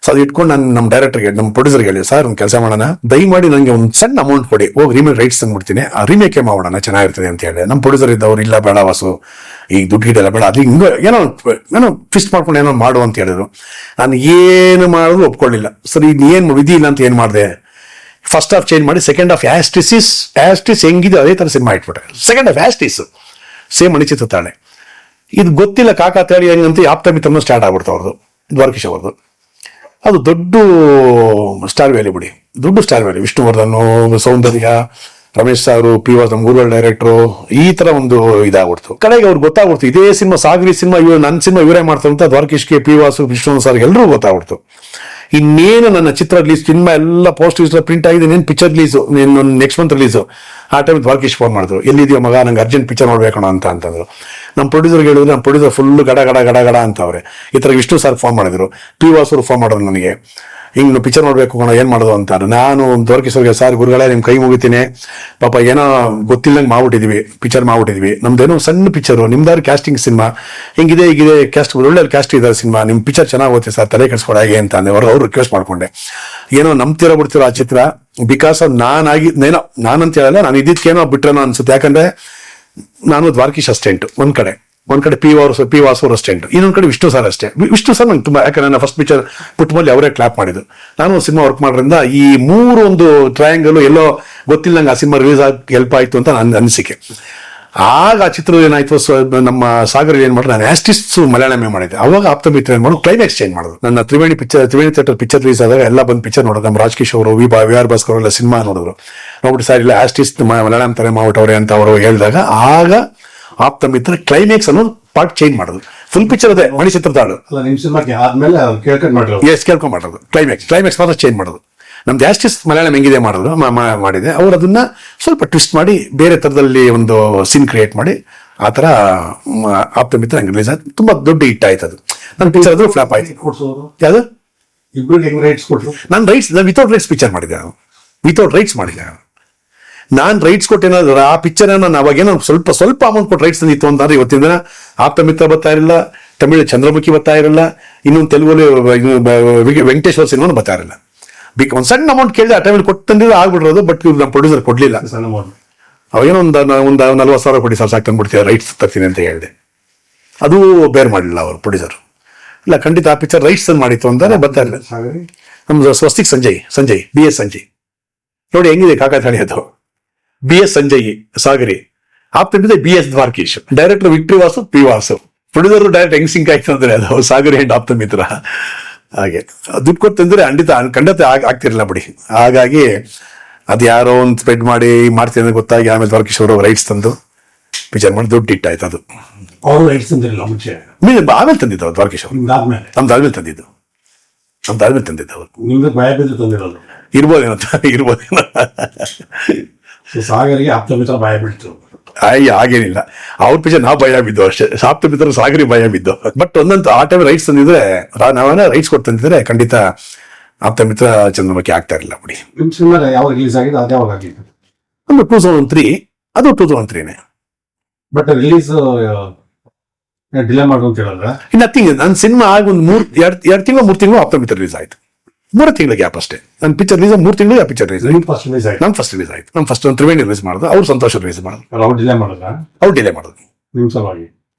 ಸೊ ಅದು ಇಟ್ಕೊಂಡು ನಾನು ನಮ್ಮ ಡೈರೆಕ್ಟರ್ಗೆ, ನಮ್ಮ ಪ್ರೊಡ್ಯೂಸರ್ಗೆ ಹೇಳಿ, ಸರ್ ಒಂದು ಕೆಲಸ ಮಾಡೋಣ, ದಯಮಾಡಿ ನನಗೆ ಒಂದು ಸಣ್ಣ ಅಮೌಂಟ್ ಕೊಡಿ, ಹೋಗಿ ರೀಮೇಕ್ ರೈಟ್ಸ್ ತಂದ್ಬಿಡ್ತೀನಿ, ಆ ರೀಮೇಕೇ ಮಾಡೋಣ, ಚೆನ್ನಾಗಿರ್ತದೆ ಅಂತ ಹೇಳಿ. ನಮ್ಮ ಪ್ರೊಡ್ಯೂಸರ್ ಇದ್ದವ್ರು, ಇಲ್ಲ ಬೇಡ ವಾಸು, ಈಗ ದುಡ್ಡು ಗಿಡ್ಡೆಲ್ಲ ಬೇಡ, ಅದು ಹಿಂಗೆ ಏನೋ ಫಿಕ್ಸ್ ಮಾಡ್ಕೊಂಡು ಏನೋ ಮಾಡು ಅಂತ ಹೇಳಿದ್ರು. ನಾನು ಏನು ಮಾಡೋದು ಒಪ್ಕೊಳ್ಳಿಲ್ಲ. ಸರಿ, ಏನು ವಿಧಿ ಇಲ್ಲ ಅಂತ ಏನು ಮಾಡಿದೆ, ಫಸ್ಟ್ ಹಾಫ್ ಚೇಂಜ್ ಮಾಡಿ ಸೆಕೆಂಡ್ ಹಾಫ್ ಆಸ್ಟಿಸ್ ಹೆಂಗಿದೆ ಅದೇ ಥರ ಸಿನಿಮಾ ಇಟ್ಬಿಟ್ಟೆ. ಸೆಕೆಂಡ್ ಹಾಫ್ ಆಸ್ಟಿಸ್ ಸೇಮ್ ಮಣಿಚಿತ್ರ ತಾಳೆ. ಇದು ಗೊತ್ತಿಲ್ಲ ಕಾಕಾತಾಳಿ ಹೆಂಗಂತ ಆಪ್ತಮಿತಮ್ಮ ಸ್ಟಾರ್ಟ್ ಆಗ್ಬಿಡ್ತು ಅವ್ರದ್ದು, ದ್ವಾರಕೀಶ್ ಅವ್ರದ್ದು. ಅದು ದೊಡ್ಡ ಸ್ಟಾರ್ ವ್ಯಾಲಿ ಬಿಡಿ, ದೊಡ್ಡ ಸ್ಟಾರ್ ವ್ಯಾಲಿ. ವಿಷ್ಣುವರ್ಧನ್, ಸೌಂದರ್ಯ, ರಮೇಶ್ ಸಾರು, PY ನಮ್ಮ ಊರುಗಳ ಡೈರೆಕ್ಟ್ರು, ಈ ತರ ಒಂದು ಇದಾಗ್ಬಿಡ್ತು. ಕಡೆಗೆ ಅವ್ರಿಗೆ ಗೊತ್ತಾಗ್ಬಿಡ್ತು ಇದೇ ಸಿನಿಮಾ ಸಾಗರಿ ಸಿನಿಮಾ ನನ್ನ ಸಿನಿಮಾ ಇವರೇ ಮಾಡ್ತಾರಂತ. ದ್ವಾರಕೀಶ್ಗೆ, PY, ವಿಷ್ಣು ಸರ್ ಎಲ್ಲರೂ ಗೊತ್ತಾಗ್ಬಿಡ್ತು. ಇನ್ನೇನು ನನ್ನ ಚಿತ್ರ ರಿಲೀಸ್, ಸಿನಿಮಾ ಎಲ್ಲ ಪೋಸ್ಟ್ ಪ್ರಿಂಟ್ ಆಗಿದೆ, ಇನ್ನೇನು picture release, next month release. ಆ ಟೈಮ್ ದ್ವಾರಕೀಶ್ ಫೋನ್ ಮಾಡಿದ್ರು, ಎಲ್ಲಿದೆಯೋ ಮಗ, ನಂಗೆ ಅರ್ಜೆಂಟ್ ಪಿಕ್ಚರ್ ನೋಡ್ಬೇಕಣ ಅಂತಂದ್ರು. ನಮ್ಮ ಪ್ರೊಡ್ಯೂಸರ್ಗೆ ಹೇಳಿದ್ರು, ನಮ್ಮ ಪ್ರೊಡ್ಯೂಸರ್ ಫುಲ್ ಗಡ ಅಂತ ಅವ್ರೆ. ಈ ಥರ ವಿಷ್ಣು ಸರ್ ಫೋನ್ ಮಾಡಿದ್ರು, PY ಅವರು ಫೋನ್ ಮಾಡಿದ್ರು ನನಗೆ, ಹಿಂಗೆ ಪಿಕ್ಚರ್ ನೋಡ್ಬೇಕು ಕಣ, ಏನು ಮಾಡೋದು ಅಂತ. ನಾನು ದ್ವಾರಕೀಶ್ವರ್ಗೆ, ಸರ್ ಗುರುಗಳೇ ನಿಮ್ಮ ಕೈ ಮುಗಿತೀನಿ, ಪಾಪ ಏನೋ ಗೊತ್ತಿಲ್ಲಂಗೆ ಪಿಕ್ಚರ್ ಮಾಡ್ಬಿಟ್ಟಿದ್ವಿ, ನಮ್ದೇನೋ ಸಣ್ಣ ಪಿಕ್ಚರು, ನಿಮ್ದಾರು ಕ್ಯಾಸ್ಟಿಂಗ್ ಸಿನಿಮಾ, ಹಿಂಗಿದೆ ಕ್ಯಾಸ್ಟ್, ಒಳ್ಳೆ ಕ್ಯಾಸ್ಟ್ ಇದ್ದಾರೆ ಸಿನಿಮಾ, ನಿಮ್ಮ ಪಿಕ್ಚರ್ ಚೆನ್ನಾಗಿ ಹೋಗುತ್ತೆ ಸರ್, ತಲೆ ಕೆಡಿಸ್ಕೊಡ ಹೇಗೆ ಅಂತ ಅಂದೆ. ಅವ್ರು ರಿಕ್ವೆಸ್ಟ್ ಮಾಡ್ಕೊಂಡೆ. ಏನೋ ನಂಬ್ತಿರೋ ಬಿಡ್ತಿರೋ ಆ ಚಿತ್ರ, ಬಿಕಾಸ್ ಆಫ್ ನಾನಂತ ಹೇಳಲ್ಲ, ನಾನು ಇದ್ದಿದ್ದೇನೋ ಬಿಟ್ರೇನೋ ಅನ್ಸುತ್ತೆ. ಯಾಕಂದ್ರೆ ನಾನು ದ್ವಾರಕೀಶ್ ಅಸ್ಟೆಂಟ್ ಒಂದ್ ಕಡೆ PY ವಾಸು ಅಸ್ಟೆಂಟ್, ಇನ್ನೊಂದ್ ಕಡೆ ವಿಷ್ಣು ಸರ್ ಅಷ್ಟೇ. ವಿಷ್ಣು ಸರ್ ನಂಗೆ ತುಂಬಾ, ಯಾಕಂದ್ರೆ ನನ್ನ ಫಸ್ಟ್ ಪಿಕ್ಚರ್ ಪುಟ್ಟಮಲ್ಲಿ ಅವರೇ ಕ್ಲಾಪ್ ಮಾಡಿದ್ರು. ನಾನು ಸಿನಿಮಾ ವರ್ಕ್ ಮಾಡೋದ್ರಿಂದ ಈ 3 ಒಂದು ಟ್ರಯಾಂಗಲ್ ಎಲ್ಲೋ ಗೊತ್ತಿಲ್ಲ ನಂಗೆ ಆ ಸಿನಿಮಾ ರಿಲೀಸ್ ಆಗಿ ಹೆಲ್ಪ್ ಆಯ್ತು ಅಂತ ನನ್ನ ಅನಿಸಿಕೆ. ಆಗ ಆ ಚಿತ್ರ ಏನಾಯ್ತು, ನಮ್ಮ ಸಾಗರ್ ಏನ್ ಮಾಡಿದ್ರು, ನಾನು ಆಸ್ಟಿಸ್ ಮಲಯಾಳಮೇ ಮಾಡಿದ್ದೆ. ಅವಾಗ ಆಪ್ತಮಿತ್ರ ಏನ್ ಮಾಡೋದು, ಕ್ಲೈಮ್ಯಾಕ್ಸ್ ಚೇಂಜ್ ಮಾಡೋದು. ನನ್ನ ತ್ರಿವೇಣಿ ಥಿಯೇಟರ್ ಪಿಕ್ಚರ್ ರಿಲೀಸ್ ಆದಾಗ ಎಲ್ಲ ಬಂದು ಪಿಕ್ಚರ್ ನೋಡೋದು. ನಮ್ಮ ರಾಜಕೀಶ್ ಅವರು, ವಿ ಆರ್ ಭಾಸ್ಕರ್ ಎಲ್ಲ ಸಿನಿಮಾ ನೋಡಿದ್ರು. ನೋಡ್ಬಿಟ್ಟು ಸರ್ ಇಲ್ಲ ಆಸ್ಟಿಸ್ ಮಲಯಾಳಂ ತರ ಮಾಡ್ಬಿಟ್ಟವ್ರೆ ಅಂತ ಅವರು ಹೇಳಿದಾಗ, ಆಗ ಆಪ್ತಮಿತ್ರ ಕ್ಲೈಮ್ಯಾಕ್ಸ್ ಅನ್ನೋದು ಪಾರ್ಟ್ ಚೇಂಜ್ ಮಾಡೋದು. ಫುಲ್ ಪಿಕ್ಚರ್ ಅದೇ ಮಣಿ ಚಿತ್ರತಾಳು ಕೇಳ್ಕೊಂಡ್ ಮಾಡೋದು. ಕ್ಲೈಮ್ಯಾಕ್ಸ್ ಮಾತ್ರ ಚೇಂಜ್ ಮಾಡೋದು. ನಮ್ದು ಆಸ್ಟಿಸ್ ಮಲಯಾಳಂ ಹೆಂಗಿದೆ ಮಾಡಿದ್ರು ಮಾಡಿದೆ, ಅವ್ರು ಅದನ್ನ ಸ್ವಲ್ಪ ಟ್ವಿಸ್ಟ್ ಮಾಡಿ ಬೇರೆ ತರದಲ್ಲಿ ಒಂದು ಸೀನ್ ಕ್ರಿಯೇಟ್ ಮಾಡಿ ಆ ತರ ಆಪ್ತಮಿತ್ರ ಹಂಗೆ ರಿಲೀಸ್ ಆಯ್ತು. ತುಂಬಾ ದೊಡ್ಡ ಹಿಟ್ ಆಯ್ತು ಅದು. ನನ್ನ ಪಿಕ್ಚರ್ ಅದು ಫ್ಲಾಪ್ ಆಯ್ತು. ಯಾವುದು ನಾನು ರೈಟ್ಸ್ ವಿತೌಟ್ ರೈಟ್ಸ್ ಪಿಕ್ಚರ್ ಮಾಡಿದ್ದೆ. ನಾನು ವಿತೌಟ್ ರೈಟ್ಸ್ ಮಾಡಿದ್ದೆ. ನಾನು ರೈಟ್ಸ್ ಕೊಟ್ಟೇನಾದ್ರು ಆ ಪಿಕ್ಚರ್ ನಾನು ಅವಾಗೇನೋ ಸ್ವಲ್ಪ ಅಮೌಂಟ್ ಕೊಟ್ಟು ರೈಟ್ಸ್ ತಂದಿತ್ತು ಅಂತಂದ್ರೆ ಇವತ್ತಿನ ದಿನ ಆಪ್ತಮಿತ್ರ ಬರ್ತಾ ಇರಲಿಲ್ಲ, ತಮಿಳು ಚಂದ್ರಮುಖಿ ಬರ್ತಾ ಇರಲಿಲ್ಲ, ಇನ್ನೊಂದು ತೆಲುಗಲ್ಲಿ ವೆಂಕಟೇಶ್ವರ ಸಿನಿಮಾನು ಬರ್ತಾ ಇರಲಿಲ್ಲ. ಒಂದು ಸಣ್ಣ ಅಮೌಂಟ್ ಕೇಳಿದೆ ಆ ಟೈಮಲ್ಲಿ ಕೊಟ್ಟು ತಂದಿದ್ದು ಆಗ್ಬಿಡ್ರೋದು. ಬಟ್ ಇವ್ರು ನಮ್ಮ ಪ್ರೊಡ್ಯೂಸರ್ ಕೊಡ್ಲಿಲ್ಲ. ಅವಾಗೇನೋ ಒಂದು 40,000 ಕೊಡಿ ಸರ್ ಸಾಕು ತಂದ್ಬಿಡ್ತೀವಿ, ರೈಟ್ಸ್ ತರ್ತೀನಿ ಅಂತ ಹೇಳಿದೆ. ಅದು ಬೇರ್ ಮಾಡಲಿಲ್ಲ ಅವರು ಪ್ರೊಡ್ಯೂಸರ್. ಇಲ್ಲ ಖಂಡಿತ ಆ ಪಿಕ್ಚರ್ ರೈಟ್ಸ್ ತಂದು ಮಾಡಿತ್ತು ಅಂದರೆ ಬರ್ತಾ ಇಲ್ಲ. ನಮ್ದು ಸ್ವಸ್ತಿಕ್ ಸಂಜಯ್ BS ಸಂಜಯ್ ನೋಡಿ ಹೆಂಗಿದೆ ಕಾಕಾತಾಳಿ ಅದು. BS ಸಂಜಯ್ ಸಾಗರಿ, ಆಪ್ತಮಿತ್ರ BS Dwarakish, director victory Vasu P Vasu, producer direct ಹೆಂಗ್ ಸಿಂಕ್ ಆಯ್ತು ಅಂದ್ರೆ ಅದು ಸಾಗರಿ ಅಂಡ್ ಆಪ್ತಮಿತ್ರ. ಹಾಗೆ ದುಡ್ಡು ಕೊಟ್ಟು ತಂದ್ರೆ ಖಂಡಿತ ಆಗ್ತಿರಲಿಲ್ಲ ಬಿಡಿ. ಹಾಗಾಗಿ ಅದು ಯಾರೋ ಒಂದು ಸ್ಪ್ರೆಡ್ ಮಾಡ್ತೀನಿ ಅಂತ ಗೊತ್ತಾಗಿ ಆಮೇಲೆ ದ್ವಾರಕೀಶ್ ಅವರು ರೈಟ್ಸ್ ತಂದು ಪಿಕ್ಚರ್ ಮಾಡಿ ದುಡ್ಡು ಇಟ್ಟಾಯ್ತು. ಅದು ಆಮೇಲೆ ತಂದಿದ್ದು ಅವ್ರು ದ್ವಾರಕೀಶ್ ಅವರು. ನಮ್ದಾದ್ಮೇಲೆ ತಂದಿದ್ದು ಅವರು. ಇರ್ಬೋದೇನೋ ಸಾಗರಿಗೆ ಆಪ್ತಮಿತ್ರ ಭಯ ಬಿಡ್ತು. ಹಾಗೇನಿಲ್ಲ, ಅವ್ರ ಪಿಕ್ಚರ್ ನಾವು ಭಯ ಬಿದ್ದು ಅಷ್ಟೇ. ಆಪ್ತಮಿತ್ರ ಸಾಗರಿ ಭಯ ಬಿದ್ದು. ಬಟ್ ಒಂದಂತೂ ಆ ಟೈಮ್ ರೈಟ್ಸ್ ತಂದಿದ್ರೆ, ನಾವೇನ ರೈಟ್ಸ್ ಕೊಟ್ಟು ತಂದಿದ್ರೆ ಖಂಡಿತ ಆಪ್ತಮಿತ್ರ ಚಂದ್ರಮುಖಿ ಆಗ್ತಾ ಇರಲಿಲ್ಲ ಬಿಡಿ. ಯಾವಾಗ ರಿಲೀಸ್ ಆಗಿದೆ ಅದು ಯಾವಾಗ ಆಗಿದೆ? ಒಂದು 2003. ಅದು 2003ನೇ. ಬಟ್ ರಿಲೀಸ್ ಡಿಲೇ ಮಾಡುವಂತ ಹೇಳಿದ್ರೆ ನಥಿಂಗ್. ನನ್ನ ಸಿನಿಮಾ ಆಗ ಒಂದು 3 ತಿಂಗಳು ಆಪ್ತಮಿತ್ರ ರಿಲೀಸ್ ಆಯ್ತು. 3 ತಿಂಗಳ ಗ್ಯಾಪ್ ಅಷ್ಟೇ. ನನ್ನ ಪಿಕ್ಚರ್ ರಿಲೀಸ್ 3 ತಿಂಗಳು ಪಿಕ್ಚರ್ ರಿಲೀಸ್. ನಮ್ ಫಸ್ಟ್ ರಿಲೀಸ್ ಆಯ್ತು. ನಮ್ಮ ಫಸ್ಟ್ ತ್ರಿವೇಣಿ ರಿಲೀಸ್ ಮಾಡೋದು, ಅವ್ರು ಸಂತೋಷ ರಿಲೀಸ್ ಮಾಡೋದು. ಅವ್ರು ಡಿಲೇ ಮಾಡೋದು ನಿಮ್ ಸಲುವಾಗಿ.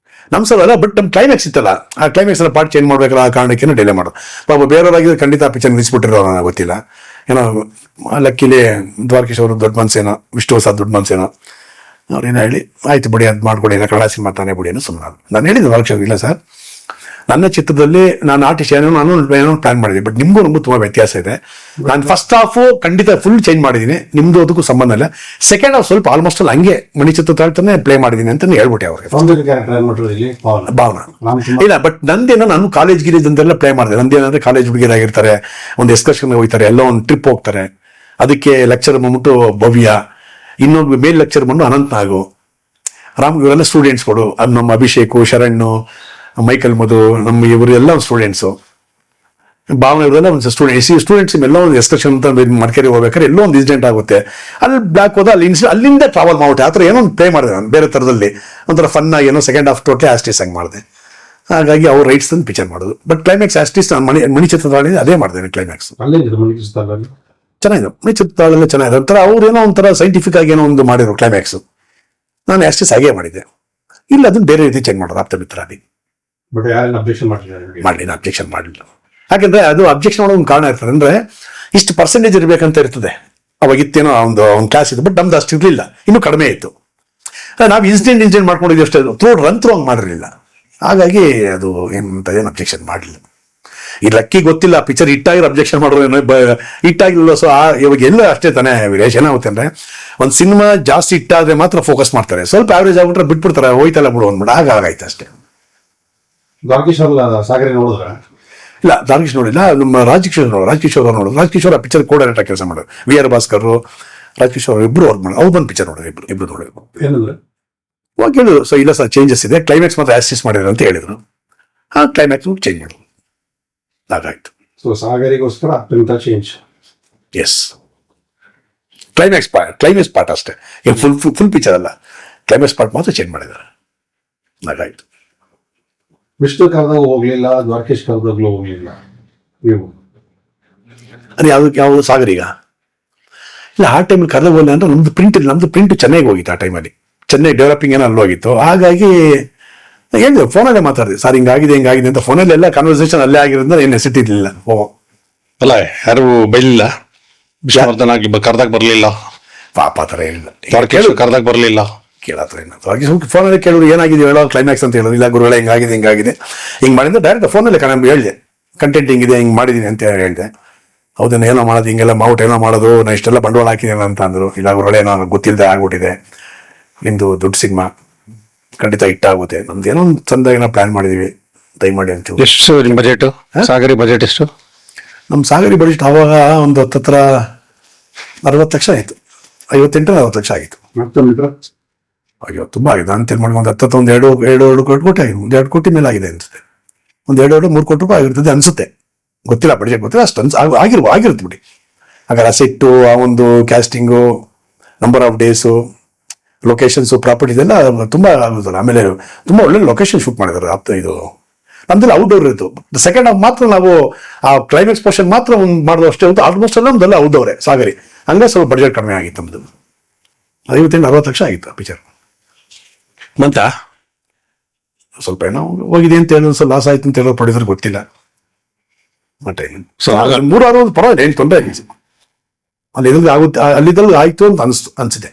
ನಮ್ಮ ಸಲ ಅಲ್ಲ, ಬಟ್ ನಮ್ಮ ಕ್ಲೈಮ್ಯಾಕ್ಸ್ ಇತ್ತಲ್ಲ, ಆ ಕ್ಲೈಮ್ಯಾಕ್ಸ್ ಎಲ್ಲ ಪಾರ್ಟ್ ಚೇಂಜ್ ಮಾಡ್ಬೇಕಲ್ಲ, ಆ ಕಾರಣಕ್ಕೆ ಡಿಲೇ ಮಾಡೋದು. ಪಾಪ ಬೇರೆಯವರಾಗಿದ್ರೆ ಖಂಡಿತ ಆ ಪಿಕ್ಚರ್ ನಿಲ್ಲಿಸ್ಬಿಟ್ಟಿರೋ ನನಗೆ ಗೊತ್ತಿಲ್ಲ. ಏನೋ ಲಕ್ಕಿಲಿ ದ್ವಾರಕೀಶ್ ಅವರು ದೊಡ್ಡ ಮನ್ಸೇನೋ, ವಿಷ್ಣು ಹೊಸ ದೊಡ್ಡ ಮನ್ಸೇನೋ ಅವ್ರೇನೋ ಹೇಳಿ ಆಯ್ತು ಬಿಡಿ ಅದು ಮಾಡ್ಕೊಡಿ, ಏನೋ ಕನ್ನಡ ಸಿನಿಮಾ ತಾನೇ ಬಿಡಿ ಅನ್ನೋ ಸುಮ್ಮನೆ. ನಾನು ಹೇಳಿದ್ದೆ ದ್ವಾರಕೀಶ್ ಇಲ್ಲ ಸರ್, ನನ್ನ ಚಿತ್ರದಲ್ಲಿ ನಾನು ಆರ್ಟಿಸ್ಟ್ ನಾನು ಪ್ಲಾನ್ ಮಾಡಿದ್ದೀನಿ, ಬಟ್ ನಿಮ್ಗೂ ನಮಗೂ ತುಂಬಾ ವ್ಯತ್ಯಾಸ ಇದೆ. ನಾನು ಫಸ್ಟ್ ಹಾಫ್ ಖಂಡಿತ ಫುಲ್ ಚೇಂಜ್ ಮಾಡಿದ್ದೀನಿ, ನಿಮ್ದು ಅದಕ್ಕೂ ಸಂಬಂಧ ಇಲ್ಲ. ಸೆಕೆಂಡ್ ಹಾಫ್ ಸ್ವಲ್ಪ ಆಲ್ಮೋಸ್ಟ್ ಅಲ್ಲಿ ಹಂಗೆ ಮಣಿ ಚಿತ್ರತಾಳ್ತಾನೆ ಪ್ಲೇ ಮಾಡಿದ್ದೀನಿ ಅಂತ ಹೇಳ್ಬಿಟ್ಟೆ ಅವ್ರಿಗೆ. ಭಾವನಾ ಇಲ್ಲ, ಬಟ್ ನಂದೇನೋ ನಾನು ಕಾಲೇಜ್ ಗಿಲೇಜ್ ಅಂತೆಲ್ಲ ಪ್ಲೇ ಮಾಡಿದೆ. ನಂದೇನಂದ್ರೆ ಕಾಲೇಜ್ ಹುಡುಗಿರಾಗಿರ್ತಾರೆ, ಒಂದು ಎಕ್ಸ್ಕರ್ಷನ್ ಹೋಗ್ತಾರೆ, ಎಲ್ಲೋ ಒಂದು ಟ್ರಿಪ್ ಹೋಗ್ತಾರೆ, ಅದಕ್ಕೆ ಲೆಕ್ಚರ್ ಬಂದ್ಬಿಟ್ಟು ಭವ್ಯ, ಇನ್ನೊಂದು ಮೇಲ್ ಲೆಕ್ಚರ್ ಬಂದು ಅನಂತನಾಗು, ರಾಮ್, ಇವರೆಲ್ಲ ಸ್ಟೂಡೆಂಟ್ಸ್ಗಳು. ಅದು ನಮ್ಮ ಅಭಿಷೇಕು, ಶರಣ್, ಮೈಕಲ್ ಮಧು, ನಮ್ಮ ಇವರು ಎಲ್ಲ ಒಂದು ಸ್ಟೂಡೆಂಟ್ಸು. ಭಾವನೆ ಇವರೆಲ್ಲ ಒಂದು ಸ್ಟೂಡೆಂಟ್ಸ್ ಎಲ್ಲ ಒಂದು ಎಕ್ಸ್ಕರ್ಷನ್ ಅಂತ ಮಡಿಕೇರಿ ಹೋಗ್ಬೇಕಾದ್ರೆ ಎಲ್ಲೋ ಒಂದು ಇನ್ಸಿಡೆಂಟ್ ಆಗುತ್ತೆ. ಅಲ್ಲಿ ಬ್ಲಾಕ್ ಹೋದ, ಅಲ್ಲಿಂದ ಟ್ರಾವೆಲ್ ಮಾಡ್ಬಿಟ್ಟೆ. ಆ ಥರ ಏನೋ ಒಂದು ಪ್ಲೇ ಮಾಡಿದೆ ನಾನು ಬೇರೆ ಥರದಲ್ಲಿ, ಒಂಥರ ಫನ್ ಆಗಿ ಏನೋ ಸೆಕೆಂಡ್ ಹಾಫ್ ಟೋಟ್ಲಿ ಆಸ್ಟಿಸ್ ಹಂಗೆ ಮಾಡಿದೆ. ಹಾಗಾಗಿ ಅವ್ರು ರೈಟ್ಸ್ ತಂದು ಪಿಕ್ಚರ್ ಮಾಡೋದು. ಬಟ್ ಕ್ಲೈಮ್ಯಾಕ್ಸ್ ಆಸ್ಟಿಸ್ ನಾನು ಮಣಿ ಚಿತ್ರತಾಳಿ ಅದೇ ಮಾಡಿದೆ. ಕ್ಲೈಮ್ಯಾಕ್ಸ್ ಚೆನ್ನಾಗಿದೆ, ಮಣಿ ಚಿತ್ರತಾಳೆಲ್ಲ ಚೆನ್ನಾಗಿದೆ. ಒಂಥರ ಅವ್ರು ಏನೋ ಒಂಥರ ಸೈಂಟಿಫಿಕ್ ಆಗಿ ಏನೋ ಒಂದು ಮಾಡಿದ್ರು ಕ್ಲೈಮ್ಯಾಕ್ಸ್. ನಾನು ಆಸ್ಟಿಸ್ ಹಾಗೇ ಮಾಡಿದ್ದೆ. ಇಲ್ಲ ಅದನ್ನ ಬೇರೆ ರೀತಿ ಚೇಂಜ್ ಮಾಡೋದು ಆಪ್ತಮಿತ್ರ ಅಲ್ಲಿ. ಬಟ್ ಯಾರೇನು ಅಬ್ಜೆಕ್ಷನ್ ಮಾಡಲಿಲ್ಲ, ಅಬ್ಜೆಕ್ಷನ್ ಮಾಡಲಿಲ್ಲ. ಯಾಕಂದ್ರೆ ಅದು ಅಬ್ಜೆಕ್ಷನ್ ಮಾಡೋ ಒಂದು ಕಾರಣ ಇರ್ತದೆ, ಅಂದ್ರೆ ಇಷ್ಟು ಪರ್ಸೆಂಟೇಜ್ ಇರಬೇಕಂತ ಇರ್ತದೆ. ಅವಾಗ ಇತ್ತೇನೋ ಒಂದು ಕ್ಲಾಸ್ ಇತ್ತು, ಬಟ್ ನಮ್ದು ಅಷ್ಟು ಇರಲಿಲ್ಲ, ಇನ್ನೂ ಕಡಿಮೆ ಇತ್ತು. ನಾವು ಇನ್ಸಿಡೆಂಟ್ ಮಾಡ್ಕೊಂಡಿದ್ವಿ ಅಷ್ಟೇ, ರನ್ ಥ್ರೂ ಹಂಗೆ ಮಾಡಿರಲಿಲ್ಲ. ಹಾಗಾಗಿ ಅದು ಏನು ಅಬ್ಜೆಕ್ಷನ್ ಮಾಡಲಿಲ್ಲ. ಈ ಲಕ್ಕಿ ಗೊತ್ತಿಲ್ಲ ಪಿಕ್ಚರ್ ಹಿಟ್ಟಾಗಿರೋ ಅಬ್ಜೆಕ್ಷನ್ ಮಾಡೋರು ಹಿಟ್ಟಾಗಿಲ್ಲ. ಸೊ ಇವಾಗ ಎಲ್ಲ ಅಷ್ಟೇ ತಾನೇ ವಿರೇಶ್. ಏನಾಗುತ್ತೆ ಅಂದ್ರೆ ಒಂದು ಸಿನಿಮಾ ಜಾಸ್ತಿ ಹಿಟ್ಟಾದ್ರೆ ಮಾತ್ರ ಫೋಕಸ್ ಮಾಡ್ತಾರೆ, ಸ್ವಲ್ಪ ಆವ್ರೇಜ್ ಆಗ್ಬಿಟ್ರೆ ಬಿಟ್ಬಿಡ್ತಾರೆ, ಹೋಯ್ತಲ್ಲ ಬಿಡು ಅಂದ್ಬಿಟ್ಟು ಆಗಾಯ್ತು ಅಷ್ಟೇ. ದ್ವಾರಕೀಶ್ ಸಾಗರಿ ನೋಡಿದ್ರ? ಇಲ್ಲ, ದ್ವಾರಕೀಶ್ ನೋಡಿಲ್ಲ. ನಮ್ಮ ರಾಜಕಿಶೋರ್ ನೋಡಿದ್ರು. ರಾಜಕಿಶೋರ್ ಆ ಪಿಕ್ಚರ್ ಕೋ ಡೈರೆಕ್ಟ್ ಕೆಲಸ ಮಾಡೋರು. ಆರ್ ಭಾಸ್ಕರ್, ರಾಜಕಿಶೋರ್ ಅವರು ಇಬ್ರು ಅವ್ರು ಮಾಡೋದು. ಅವ್ರು ಬಂದು ಪಿಕ್ಚರ್ ನೋಡಿದ್ರು, ಇಬ್ರು ನೋಡಿದ್ರು. ಏನಂದ್ರೆ ಹೋಗಿ ಹೇಳಿದ್ರು, ಸೊ ಇಲ್ಲ ಸರ್ ಚೇಂಜಸ್ ಇದೆ, ಕ್ಲೈಮ್ಯಾಕ್ಸ್ ಮಾತ್ರ ಆಸ್ಟಿಸ್ ಮಾಡಿದ್ರು ಅಂತ ಹೇಳಿದ್ರು. ಆ ಕ್ಲೈಮ್ಯಾಕ್ಸ್ ಚೇಂಜ್ ಮಾಡಿದ್ರು, ಹಾಗಾಯ್ತು. ಸೊ ಸಾಗರಿಗೋಸ್ಕರ ಚೇಂಜ್. ಎಸ್, ಕ್ಲೈಮ್ಯಾಕ್ಸ್ ಪಾರ್ಟ್ ಅಷ್ಟೇ, ಫುಲ್ ಪಿಕ್ಚರ್ ಅಲ್ಲ, ಕ್ಲೈಮ್ಯಾಕ್ಸ್ ಪಾರ್ಟ್ ಮಾತ್ರ ಚೇಂಜ್ ಮಾಡಿದ್ದಾರೆ, ಹಾಗಾಯ್ತು. ವಿಷ್ಣು ಕರೆದಾಗ ಹೋಗ್ಲಿಲ್ಲ, ದ್ವಾರಕೀಶ್ ಕರೆದಾಗ್ಲೂ ಹೋಗ್ಲಿಲ್ಲ ನೀವು? ಅದೇ ಯಾವುದು ಸಾಗರಿಗ ಇಲ್ಲ, ಆ ಟೈಮಲ್ಲಿ ಕರೆದಾಗ ಹೋಗಲಿಲ್ಲ ಅಂದ್ರೆ ನಮ್ದು ಪ್ರಿಂಟ್ ಚೆನ್ನಾಗಿ ಹೋಗಿತ್ತು. ಆ ಟೈಮಲ್ಲಿ ಚೆನ್ನಾಗಿ ಡೆವಲಪಿಂಗ್ ಏನೋ ಅಲ್ಲೋಗಿತ್ತು. ಹಾಗಾಗಿ ಹೇಳಿದ್ರು, ಫೋನಲ್ಲೇ ಮಾತಾಡಿದೆ, ಸರ್ ಹಿಂಗಾಗಿದೆ ಅಂತ ಫೋನಲ್ಲಿ ಎಲ್ಲ ಕಾನ್ವರ್ಸೇಷನ್ ಅಲ್ಲೇ ಆಗಿರೋದ್ರಿಂದ ಏನು ನೆಸಿಟಿ ಇರಲಿಲ್ಲ. ಅಲ್ಲ, ಯಾರು ಬೈಲಿಲ್ಲ, ವಿಷ್ಣುವರ್ಧನ್ ಆಗಿ ಕರ್ದಾಗ ಬರ್ಲಿಲ್ಲ, ಪಾಪ ಆ ಥರ ಏನಿಲ್ಲ, ಕರ್ದಾಗ ಬರ್ಲಿಲ್ಲ. ಕೇಳತ್ರ ಏನು ಹಾಗೆ ಸುಮ್ಮನೆ ಫೋನಲ್ಲಿ ಕೇಳೋರು ಏನಾಗಿದೆ ಹೇಳೋ ಕ್ಲೈಮ್ಯಾಕ್ಸ್ ಅಂತ ಹೇಳೋದು, ಇಲ್ಲ ಗುರುಗಳೇ ಹಿಂಗಾಗಿದೆ ಹಿಂಗೆ ಮಾಡಿದ್ರೆ ಡೈರೆಕ್ಟ್ ಫೋನಲ್ಲಿ ನಾನು ಹೇಳಿದೆ ಕಂಟೆಂಟ್ ಹಿಂಗಿದೆ ಹಿಂಗೆ ಮಾಡಿದ್ದೀನಿ ಅಂತ ಹೇಳಿದೆ. ಹೌದನ್ನ ಏನೋ ಮಾಡೋದು ಹಿಂಗೆಲ್ಲ ಮಾಡ್ಬಿಟ್ಟು ಏನೋ ಮಾಡೋದು ನಾ ಇಷ್ಟೆಲ್ಲ ಬಂಡವಾಳ ಹಾಕಿದ್ದೇನೆ ಅಂತ ಅಂದರು. ಇಲ್ಲ ಗುರುಗಳೇ ಏನೋ ಗೊತ್ತಿಲ್ಲದೆ ಆಗ್ಬಿಟ್ಟಿದೆ, ನಿಮ್ಮದು ದೊಡ್ಡ ಸಿನಿಮಾ ಖಂಡಿತ ಹಿಟ್ಟಾಗುತ್ತೆ, ನಮ್ದು ಏನೋ ಒಂದು ಚಂದಾಗಿ ನಾವು ಪ್ಲ್ಯಾನ್ ಮಾಡಿದ್ದೀವಿ ದಯಮಾಡಿ ಅಂತೀವಿ. ಎಷ್ಟು ನಿಮ್ಮ ಬಜೆಟ್? ಸಾಗರಿ ಬಜೆಟ್ ಎಷ್ಟು? ನಮ್ಮ ಸಾಗರಿ ಬಜೆಟ್ ಆವಾಗ ಒಂದು 60 ಲಕ್ಷ ಆಯಿತು, 58-60 ಲಕ್ಷ ಆಗಿತ್ತು. ಮತ್ತೊಂದು ಅಯ್ಯೋ ತುಂಬ ಆಗಿದೆ ಅಂತ ಮಾಡಿ ಒಂದು 2 ಕೋಟಿ ಆಗಿದೆ, 2 ಕೋಟಿ ಮೇಲೆ ಆಗಿದೆ ಅನಿಸುತ್ತೆ, ಒಂದು 2-3 ಕೋಟಿ ರೂಪಾಯಿ ಆಗಿರ್ತದೆ ಅನಿಸುತ್ತೆ, ಗೊತ್ತಿಲ್ಲ ಬಡ್ಜೆಟ್ ಗೊತ್ತಿಲ್ಲ, ಅಷ್ಟು ಆಗಿರುತ್ತೆ ಬಿಡಿ. ಹಾಗಾದ್ರೆ ಅಸೆಟ್ಟು, ಆ ಒಂದು casting, number of days, locations, properties ಎಲ್ಲ ತುಂಬ ಆಗುತ್ತಲ್ಲ. ಆಮೇಲೆ ತುಂಬ ಒಳ್ಳೆ ಲೊಕೇಶನ್ ಶೂಟ್ ಮಾಡಿದ್ದಾರೆ. ಇದು ನಮ್ದೆಲ್ಲ ಔಟ್ಡೋರ್ ಇತ್ತು, ಸೆಕೆಂಡ್ ಹಾಫ್ ಮಾತ್ರ ನಾವು ಆ ಕ್ಲೈಮ್ಯಾಕ್ಸ್ ಪೋರ್ಷನ್ ಮಾತ್ರ ಒಂದು ಮಾಡೋದು ಅಷ್ಟೇ ಹೊತ್ತು, ಆಲ್ಮೋಸ್ಟ್ ಎಲ್ಲ ನಮ್ದೆಲ್ಲ ಔಟ್ಡೋರೇ ಸಾಗರಿ. ಹಂಗೆ ಸ್ವಲ್ಪ ಬಡ್ಜೆಟ್ ಕಡಿಮೆ ಆಗಿತ್ತು ನಮ್ಮದು, 58-60 ಲಕ್ಷ ಆಗಿತ್ತು ಪಿಕ್ಚರ್. ಮಂತ ಸ್ವಲ್ಪ ಏನೋ ಹೋಗಿದೆ ಅಂತ ಹೇಳೋದು, ಸ್ವಲ್ಪ ಲಾಸ್ ಆಯ್ತು ಅಂತ ಹೇಳೋದು ಪ್ರೊಡ್ಯೂಸರ್ ಗೊತ್ತಿಲ್ಲ. ಮತ್ತೆ ಸೊ ಆಗ 3-6 ಪರವಾಗಿಲ್ಲ, ಏನು ತೊಂದರೆ ಆಗಿತ್ತು. ಅಲ್ಲಿದ್ದಲ್ಲಿ ಆಯ್ತು ಅಂತ ಅನ್ಸಿದೆ.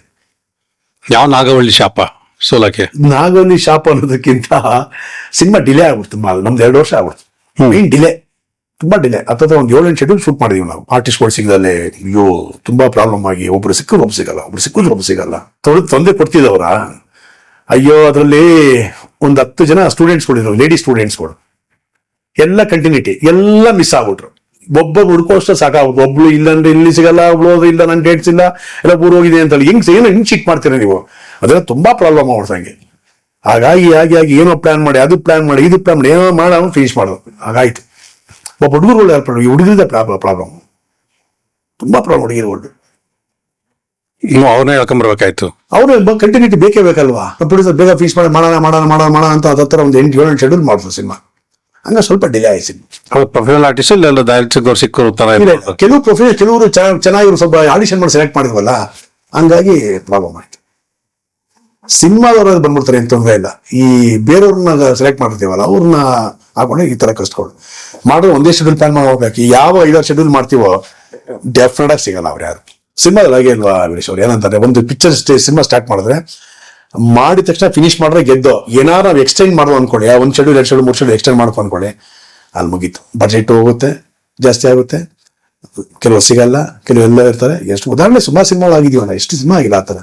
ಯಾವ ನಾಗವಳ್ಳಿ ಶಾಪ ಸೋಲಕ್ಕೆ? ನಾಗವಲ್ಲಿ ಶಾಪ್ ಅನ್ನೋದಕ್ಕಿಂತ ಸಿನಿಮಾ ಡಿಲೇ ಆಗ್ಬಿಡ್ತು. ನಮ್ದು 2 ವರ್ಷ ಆಗ್ಬಿಡ್ತು, ಮೇನ್ ಡಿಲೇ, ತುಂಬಾ ಡಿಲೇ. ಅಥವಾ ಒಂದು 7-8 ಶೆಡ್ಯೂಲ್ ಶೂಟ್ ಮಾಡಿದೀವಿ ನಾವು. ಆರ್ಟಿಸ್ಟ್ಗಳು ಸಿಗದಲ್ಲೇ ಅಯ್ಯೋ ತುಂಬಾ ಪ್ರಾಬ್ಲಮ್ ಆಗಿ ಒಬ್ರು ಸಿಕ್ಕಿದ್ರು ಒಬ್ರು ಸಿಗಲ್ಲ ತೊಂದರೆ ಕೊಡ್ತಿದ್ದವ್ರ. ಅಯ್ಯೋ ಅದರಲ್ಲಿ ಒಂದು 10 ಜನ ಸ್ಟೂಡೆಂಟ್ಸ್ಗಳಿದ್ರು, ಲೇಡಿ ಸ್ಟೂಡೆಂಟ್ಸ್ಗಳು, ಎಲ್ಲ ಕಂಟಿನ್ಯೂಟಿ ಎಲ್ಲ ಮಿಸ್ ಆಗ್ಬಿಟ್ರು. ಒಬ್ಬ ಹುಡ್ಕೋಷ್ಟು ಸಾಕಾಗ್ಬಿಟ್ಟು, ಒಬ್ಳು ಇಲ್ಲಂದ್ರೆ ಇಲ್ಲಿ ಸಿಗಲ್ಲ, ಒಬ್ಳು ಇಲ್ಲ ನನ್ನ ಡೇಟ್ಸ್ ಇಲ್ಲ, ಎಲ್ಲ ಊರು ಹೋಗಿದೆ ಅಂತ ಹಿಂಗ್ ಚಿಕ್ ಮಾಡ್ತೀರ ನೀವು, ಅದೆಲ್ಲ ತುಂಬಾ ಪ್ರಾಬ್ಲಮ್ ಆಗ್ಬಿಡ್ತಂಗೆ. ಹಾಗಾಗಿ ಏನೋ ಪ್ಲಾನ್ ಮಾಡಿ, ಇದು ಪ್ಲಾನ್ ಮಾಡಿ ಏನೋ ಮಾಡೋಣ ಫಿನಿಶ್ ಮಾಡೋದು ಹಾಗಾಯ್ತು. ಒಬ್ಬ ಹುಡುಗರುಗಳು ಯಾರು ಈ ಹುಡುಗರದ ಪ್ರಾಬ್ಲಮ್, ತುಂಬಾ ಪ್ರಾಬ್ಲಮ್ ಹುಡುಗಿರುಗಳು. ನೀವು ಅವ್ರನ್ನೇ ಹೇಳ್ಕೊಂಬರ್ಬೇಕಾಯ್ತು. ಅವ್ರು ಕಂಟಿನ್ಯೂಟಿ ಬೇಕೇ ಬೇಕಲ್ವಾ, ಪ್ರೊಡ್ಯೂಸರ್ ಬೇಗ ಫಿನಿಶ್ ಮಾಡಿ ಮಾಡೋಣ ಅಂತ ಅದರ ಒಂದು 8-7 ಶೆಡ್ಯೂಲ್ ಮಾಡ್ತಾರೆ ಸಿನಿಮಾ. ಹಂಗ ಸ್ವಲ್ಪ ಡಿಲೇ ಆಯ್ತು. ಅವ್ರು ಪ್ರೊಫೆಷನಲ್ ಆರ್ಟಿಸ್ಟ್ ಇಲ್ಲ ಡೈರೆಕ್ಟರ್ ಸಿಕ್ಕರು ತರ? ಕೆಲವು ಪ್ರೊಫೆಷನಲ್, ಕೆಲವರು ಚೆನ್ನಾಗಿರೋ ಸ್ವಲ್ಪ ಆಡಿಷನ್ ಮಾಡಿ ಸೆಲೆಕ್ಟ್ ಮಾಡಿದ್ವಲ್ಲ, ಹಂಗಾಗಿ ಪ್ರಾಬ್ಲಮ್ ಆಯ್ತು. ಸಿನಿಮಾದವ್ರು ಬಂದ್ಬಿಡ್ತಾರೆ, ಏನು ತೊಂದರೆ ಇಲ್ಲ. ಈ ಬೇರೆಯವ್ರನ್ನ ಸೆಲೆಕ್ಟ್ ಮಾಡಿರ್ತೀವಲ್ಲ, ಅವ್ರನ್ನ ಹಾಕೊಂಡೆ ಈ ತರ ಕಷ್ಟಗಳು ಮಾಡೋದು. ಒಂದೇ ಶೆಡ್ಯೂಲ್ ಪ್ಲಾನ್ ಮಾಡಿ ಹೋಗ್ಬೇಕು. ಯಾವ 5-6 ಶೆಡ್ಯೂಲ್ ಮಾಡ್ತೀವೋ ಡೆಫಿನೆಟ್ ಆಗಿ ಸಿಗಲ್ಲ ಅವ್ರು ಯಾರು. ಸಿನಿಮಾದಲ್ಲಿ ಹಾಗೆ ಇಲ್ವಾ ವೀರೇಶ್ ಅವ್ರು? ಏನಂತಾರೆ, ಒಂದು ಪಿಕ್ಚರ್ ಸಿನಿಮಾ ಸ್ಟಾರ್ಟ್ ಮಾಡಿದ್ರೆ ಮಾಡಿದ ತಕ್ಷಣ ಫಿನಿಶ್ ಮಾಡಿದ್ರೆ ಗೆದ್ದು, ಏನಾರು ನಾವು ಎಕ್ಸ್ಟೆಂಡ್ ಮಾಡೋದು ಅನ್ಕೊಳ್ಳಿ, 1 ಶೆಡ್ಯೂಲ್ 2 ಶೆಡ್ಯೂಲ್ 3 ಶೆಡ್ಯೂಲ್ ಎಕ್ಸ್ಟೆಂಡ್ ಮಾಡ್ಕೊ ಅನ್ಕೊಳ್ಳಿ, ಅಲ್ಲಿ ಮುಗೀತು. ಬಜೆಟ್ ಹೋಗುತ್ತೆ, ಜಾಸ್ತಿ ಆಗುತ್ತೆ, ಕೆಲವು ಸಿಗಲ್ಲ, ಕೆಲವೆಲ್ಲ ಇರ್ತಾರೆ. ಎಷ್ಟು ಉದಾಹರಣೆ ಸುಮಾರು ಸಿನಿಮಾಗಳು ಆಗಿದೀವಲ್ಲ, ಎಷ್ಟು ಸಿನಿಮಾ ಆಗಿಲ್ಲ ಆ ಥರ.